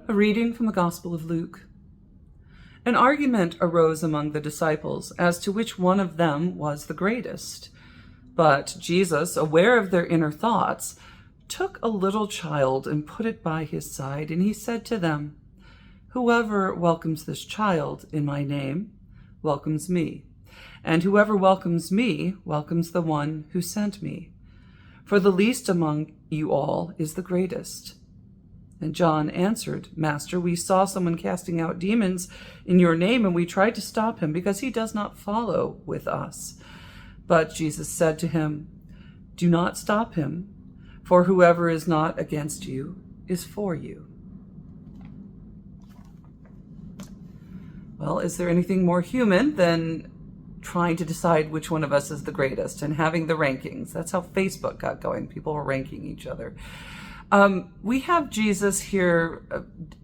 A reading from the Gospel of Luke. An argument arose among the disciples as to which one of them was the greatest. But Jesus, aware of their inner thoughts, took a little child and put it by his side, and he said to them, "Whoever welcomes this child in my name welcomes me, and whoever welcomes me welcomes the one who sent me. For the least among you all is the greatest." And John answered, "Master, we saw someone casting out demons in your name, and we tried to stop him because he does not follow with us." But Jesus said to him, "Do not stop him, for whoever is not against you is for you." Well, is there anything more human than trying to decide which one of us is the greatest and having the rankings? That's how Facebook got going. People were ranking each other. We have Jesus here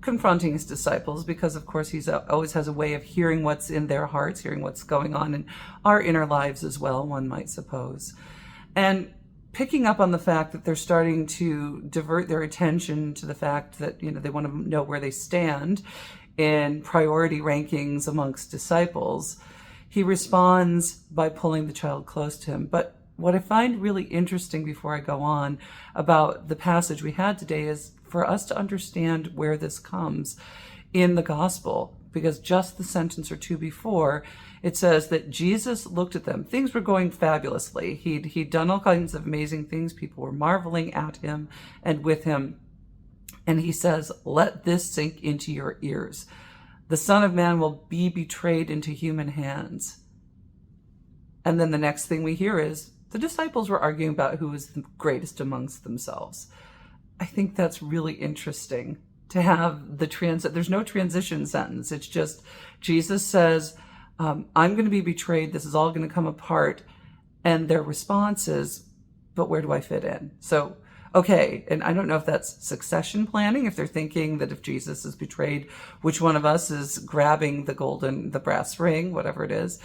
confronting his disciples because, of course, he's always has a way of hearing what's in their hearts, hearing what's going on in our inner lives as well, one might suppose. And picking up on the fact that they're starting to divert their attention to the fact that, they want to know where they stand in priority rankings amongst disciples, he responds by pulling the child close to him. But what I find really interesting before I go on about the passage we had today is for us to understand where this comes in the gospel, because just the sentence or two before, it says that Jesus looked at them. Things were going fabulously. He'd done all kinds of amazing things. People were marveling at him and with him. And he says, "Let this sink into your ears. The Son of Man will be betrayed into human hands." And then the next thing we hear is the disciples were arguing about who was the greatest amongst themselves. I think that's really interesting to have there's no transition sentence. It's just Jesus says, I'm going to be betrayed. This is all going to come apart. And their response is, but where do I fit in? So, okay. And I don't know if that's succession planning, if they're thinking that if Jesus is betrayed, which one of us is grabbing the brass ring, whatever it is.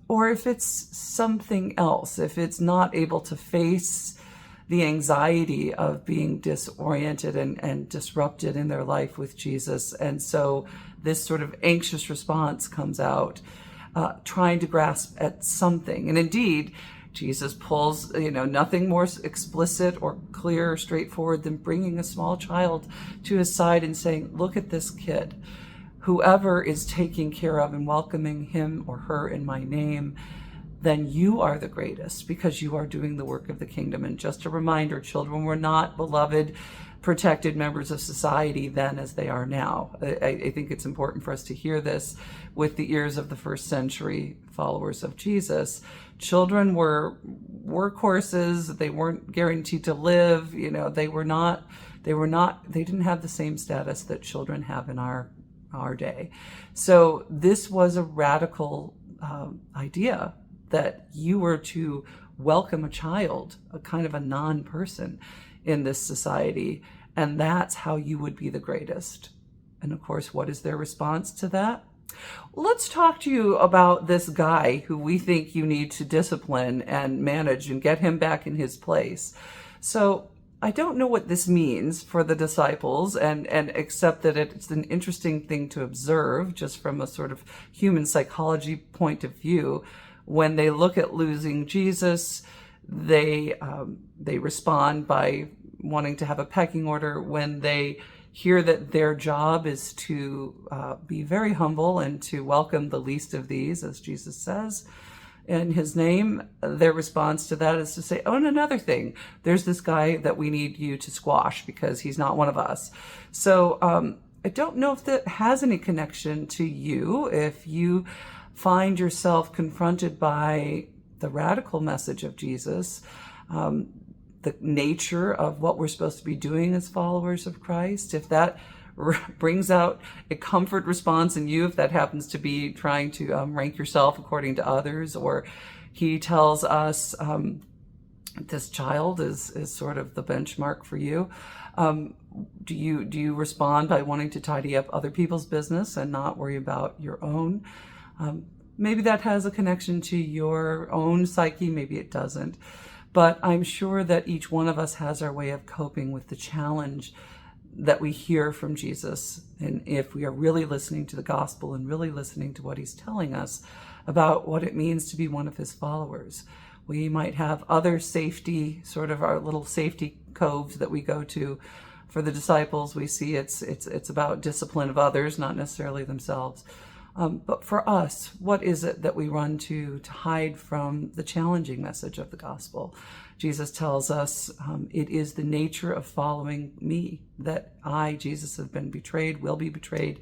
Or if it's something else, if it's not able to face the anxiety of being disoriented and disrupted in their life with Jesus. And so this sort of anxious response comes out, trying to grasp at something. And indeed, Jesus pulls, nothing more explicit or clear or straightforward than bringing a small child to his side and saying, "Look at this kid. Whoever is taking care of and welcoming him or her in my name, then you are the greatest because you are doing the work of the kingdom." And just a reminder, children were not beloved, protected members of society then as they are now. I think it's important for us to hear this with the ears of the first century followers of Jesus. Children were workhorses. They weren't guaranteed to live. They didn't have the same status that children have in our day. So this was a radical idea that you were to welcome a child, a kind of a non-person in this society, and that's how you would be the greatest. And of course, what is their response to that? Let's talk to you about this guy who we think you need to discipline and manage and get him back in his place. So I don't know what this means for the disciples, and except that it's an interesting thing to observe just from a sort of human psychology point of view. When they look at losing Jesus, they respond by wanting to have a pecking order. When they hear that their job is to be very humble and to welcome the least of these, as Jesus says in his name, their response to that is to say, "Oh, and another thing, there's this guy that we need you to squash because he's not one of us." So I don't know if that has any connection to you. If you find yourself confronted by the radical message of Jesus, the nature of what we're supposed to be doing as followers of Christ, if that brings out a comfort response in you, if that happens to be trying to rank yourself according to others, or he tells us this child is sort of the benchmark for you, do you respond by wanting to tidy up other people's business and not worry about your own? Maybe that has a connection to your own psyche, maybe it doesn't. But I'm sure that each one of us has our way of coping with the challenge that we hear from Jesus, and if we are really listening to the gospel and really listening to what he's telling us about what it means to be one of his followers. We might have other safety, sort of our little safety coves that we go to. For the disciples, we see it's about discipline of others, not necessarily themselves. But for us, what is it that we run to hide from the challenging message of the gospel? Jesus tells us it is the nature of following me, that I, Jesus, have been betrayed, will be betrayed.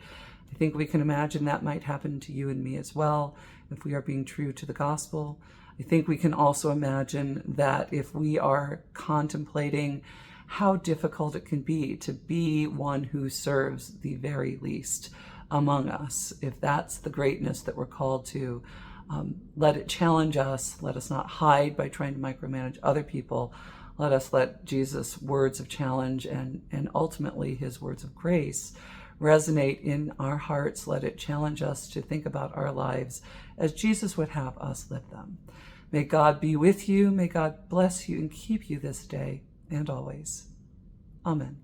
I think we can imagine that might happen to you and me as well if we are being true to the gospel. I think we can also imagine that if we are contemplating how difficult it can be to be one who serves the very least among us, if that's the greatness that we're called to, let it challenge us. Let us not hide by trying to micromanage other people. Let us let Jesus' words of challenge and ultimately his words of grace resonate in our hearts. Let it challenge us to think about our lives as Jesus would have us live them. May God be with you. May God bless you and keep you this day and always. Amen.